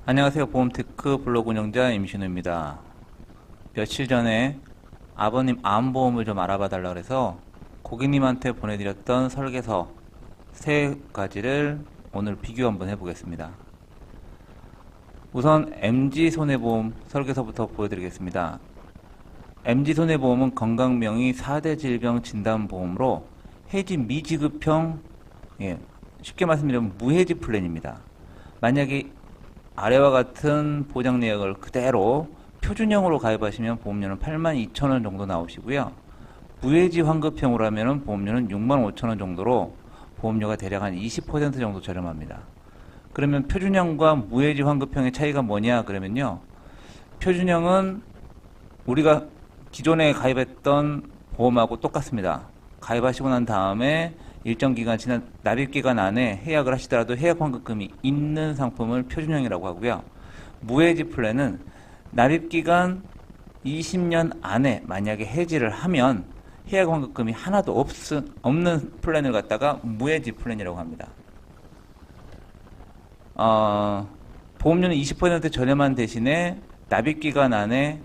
안녕하세요. 보험테크 블로그 운영자 임신우입니다. 며칠 전에 아버님 암보험을 좀 알아봐 달라 그래서 고객님한테 보내드렸던 설계서 세 가지를 오늘 비교 한번 해보겠습니다. 우선 MG손해보험 설계서부터 보여드리겠습니다. MG손해보험은 건강명의 4대 질병 진단보험으로 해지 미지급형, 쉽게 말씀드리면 무해지 플랜입니다. 만약에 아래와 같은 보장 내역을 그대로 표준형으로 가입하시면 보험료는 82,000원 정도 나오시고요. 무해지 환급형으로 하면 보험료는 65,000원 정도로 보험료가 대략 한 20% 정도 저렴합니다. 그러면 표준형과 무해지 환급형의 차이가 뭐냐 그러면요. 표준형은 우리가 기존에 가입했던 보험하고 똑같습니다. 가입하시고 난 다음에 일정 기간 지난 납입 기간 안에 해약을 하시더라도 해약 환급금이 있는 상품을 표준형이라고 하고요. 무해지 플랜은 납입 기간 20년 안에 만약에 해지를 하면 해약 환급금이 하나도 없는 플랜을 갖다가 무해지 플랜이라고 합니다. 보험료는 20% 저렴한 대신에 납입 기간 안에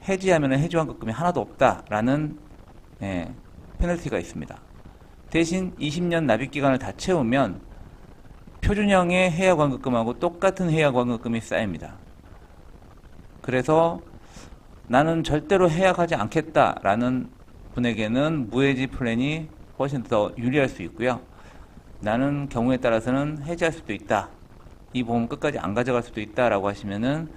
해지하면 해지 환급금이 하나도 없다라는 페널티가 있습니다. 대신 20년 납입기간을 다 채우면 표준형의 해약환급금하고 똑같은 해약환급금이 쌓입니다. 그래서 나는 절대로 해약하지 않겠다라는 분에게는 무해지 플랜이 훨씬 더 유리할 수 있고요. 나는 경우에 따라서는 해지할 수도 있다. 이 보험 끝까지 안 가져갈 수도 있다라고 하시면은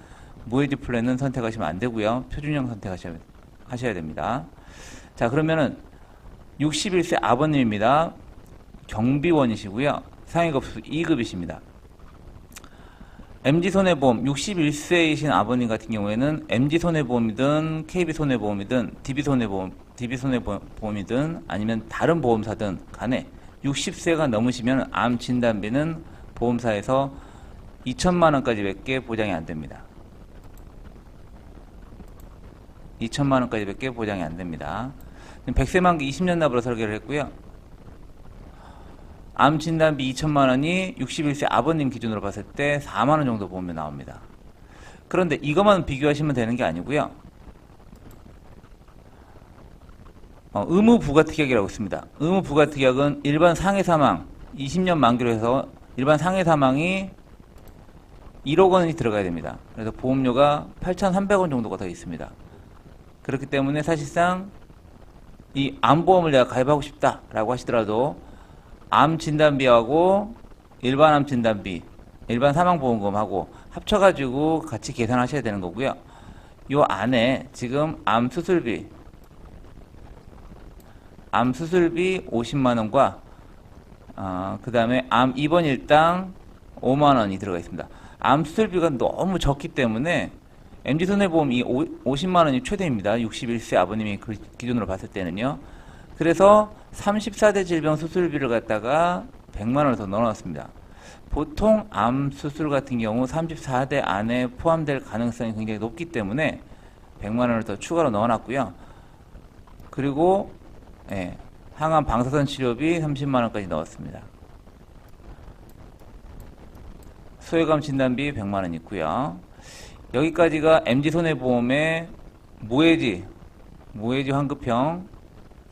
무해지 플랜은 선택하시면 안 되고요. 표준형 선택하셔야 됩니다. 자, 그러면은 61세 아버님입니다. 경비원이시고요. 상위급수 2급이십니다. MG손해보험 61세이신 아버님 같은 경우에는 MG손해보험이든 KB손해보험이든 DB손해보험이든 아니면 다른 보험사든 간에 60세가 넘으시면 암 진단비는 보험사에서 2천만원까지 밖에 보장이 안 됩니다. 2천만원까지 밖에 보장이 안 됩니다. 100세 만기 20년 납으로 설계를 했고요. 암 진단비 2천만원이 61세 아버님 기준으로 봤을 때 4만원 정도 보험료 나옵니다. 그런데 이것만 비교하시면 되는 게 아니고요. 의무 부가특약이라고 있습니다. 의무 부가특약은 일반 상해 사망 20년 만기로 해서 일반 상해 사망이 1억 원이 들어가야 됩니다. 그래서 보험료가 8,300원 정도가 더 있습니다. 그렇기 때문에 사실상 이 암보험을 내가 가입하고 싶다라고 하시더라도 암 진단비하고 일반 암 진단비, 일반 사망보험금하고 합쳐가지고 같이 계산하셔야 되는 거고요. 이 안에 지금 암 수술비 50만원과 그 다음에 암 입원 일당 5만원이 들어가 있습니다. 암 수술비가 너무 적기 때문에 MG손해보험이 50만원이 최대입니다. 61세 아버님이 그 기준으로 봤을 때는요. 그래서 34대 질병 수술비를 갖다가 100만원을 더 넣어놨습니다. 보통 암 수술 같은 경우 34대 안에 포함될 가능성이 굉장히 높기 때문에 100만원을 더 추가로 넣어놨고요. 그리고 항암 방사선 치료비 30만원까지 넣었습니다. 소외감 진단비 100만원 있고요. 여기까지가 MG손해보험의 무해지 환급형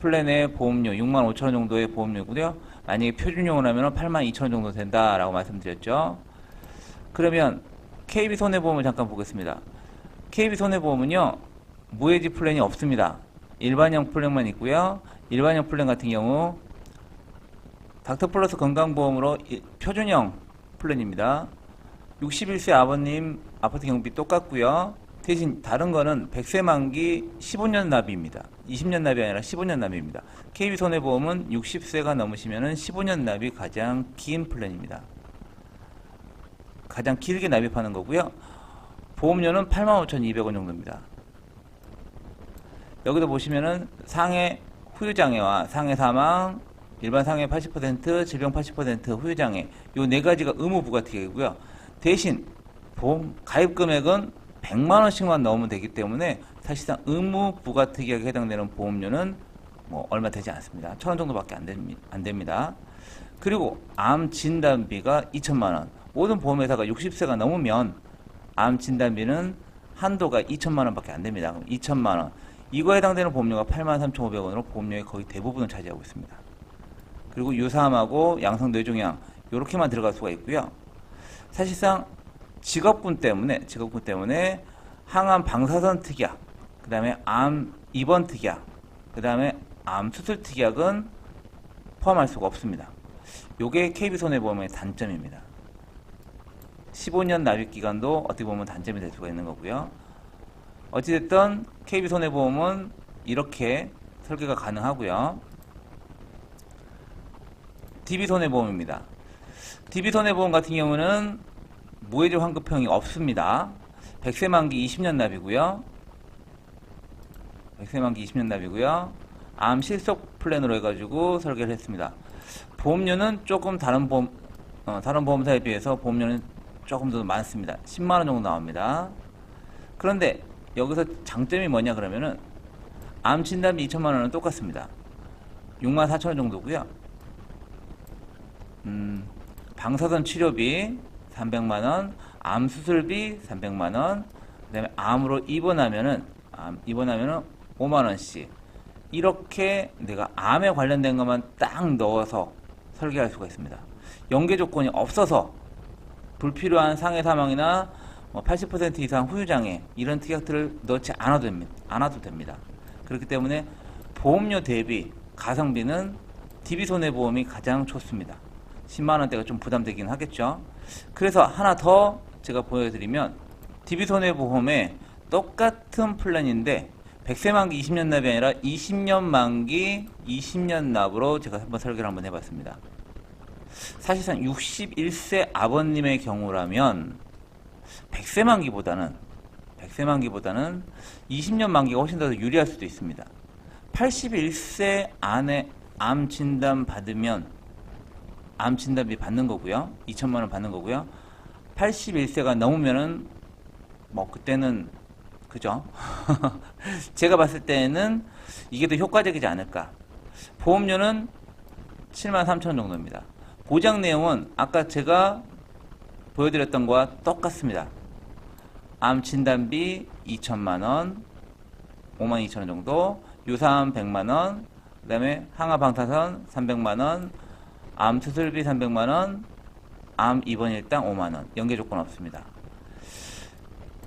플랜의 보험료 65,000원 정도의 보험료고요. 만약에 표준용을 하면 82,000원 정도 된다라고 말씀드렸죠. 그러면 KB손해보험을 잠깐 보겠습니다. KB손해보험은요. 무해지 플랜이 없습니다. 일반형 플랜만 있고요. 일반형 플랜 같은 경우 닥터플러스 건강보험으로 표준형 플랜입니다. 61세 아버님 아파트 경비 똑같고요. 대신 다른 거는 100세 만기 15년 납입니다. 20년 납이 아니라 15년 납입니다. KB손해보험은 60세가 넘으시면 15년 납이 가장 긴 플랜입니다. 가장 길게 납입하는 거고요. 보험료는 85,200원 정도입니다. 여기도 보시면은 상해 후유장애와 상해 사망, 일반 상해 80%, 질병 80%, 후유장애 요 네 가지가 의무 부가특약이고요. 대신 보험 가입 금액은 100만원씩만 넣으면 되기 때문에 사실상 의무 부가특약에 해당되는 보험료는 뭐 얼마 되지 않습니다. 1,000원 정도밖에 안 됩니다. 그리고 암 진단비가 2천만원. 모든 보험회사가 60세가 넘으면 암 진단비는 한도가 2천만 원밖에 안 됩니다. 그럼 2천만 원. 이거에 해당되는 보험료가 83,500원으로 보험료의 거의 대부분을 차지하고 있습니다. 그리고 유사암하고 양성 뇌종양 이렇게만 들어갈 수가 있고요. 사실상 직업군 때문에 항암 방사선 특약, 그 다음에 암 입원 특약, 그 다음에 암 수술 특약은 포함할 수가 없습니다. 요게 KB손해보험의 단점입니다. 15년 납입 기간도 어떻게 보면 단점이 될 수가 있는 거고요. 어찌됐든 KB손해보험은 이렇게 설계가 가능하고요. DB손해보험입니다. DB손해보험 같은 경우는 무해지 환급형이 없습니다. 100세 만기 20년 납이고요. 100세 만기 20년 납이고요. 암 실속 플랜으로 해가지고 설계를 했습니다. 보험료는 조금 다른 보험사에 비해서 보험료는 조금 더 많습니다. 10만원 정도 나옵니다. 그런데 여기서 장점이 뭐냐 그러면은 암 진단비 2천만원은 똑같습니다. 64,000원 정도고요. 방사선 치료비 300만원, 암 수술비 300만원, 그 다음에 암으로 입원하면은 5만원씩. 이렇게 내가 암에 관련된 것만 딱 넣어서 설계할 수가 있습니다. 연계 조건이 없어서 불필요한 상해 사망이나 80% 이상 후유장애 이런 특약들을 넣지 않아도 됩니다. 그렇기 때문에 보험료 대비 가성비는 DB손해보험이 가장 좋습니다. 10만원대가 좀 부담되긴 하겠죠. 그래서 하나 더 제가 보여드리면 DB손해보험의 똑같은 플랜인데 100세 만기 20년 납이 아니라 20년 만기 20년 납으로 제가 한번 설계를 한번 해봤습니다. 사실상 61세 아버님의 경우라면 100세 만기보다는 20년 만기가 훨씬 더 유리할 수도 있습니다. 81세 안에 암 진단 받으면 암 진단비 받는 거고요. 2천만 원 받는 거고요. 81세가 넘으면은 그때는 그죠? 제가 봤을 때는 이게 더 효과적이지 않을까. 보험료는 73,000원 정도입니다. 보장 내용은 아까 제가 보여드렸던 거와 똑같습니다. 암 진단비 2천만원, 52,000원 정도, 유사암 100만원, 그 다음에 항암 방사선 300만원, 암 수술비 300만원, 암 입원일당 5만원, 연계 조건 없습니다.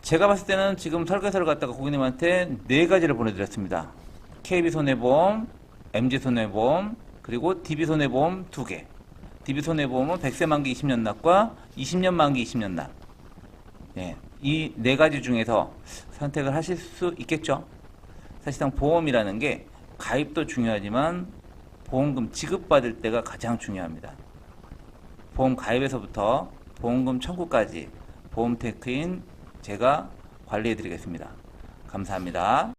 제가 봤을 때는 지금 설계서를 갖다가 고객님한테 4가지를 보내드렸습니다. KB손해보험, MG손해보험, 그리고 DB손해보험 2개. DB손해보험은 100세 만기 20년 납과 20년 만기 20년 납. 예, 이 4가지 중에서 선택을 하실 수 있겠죠. 사실상 보험이라는 게 가입도 중요하지만 보험금 지급받을 때가 가장 중요합니다. 보험 가입에서부터 보험금 청구까지 보험테크인 제가 관리해 드리겠습니다. 감사합니다.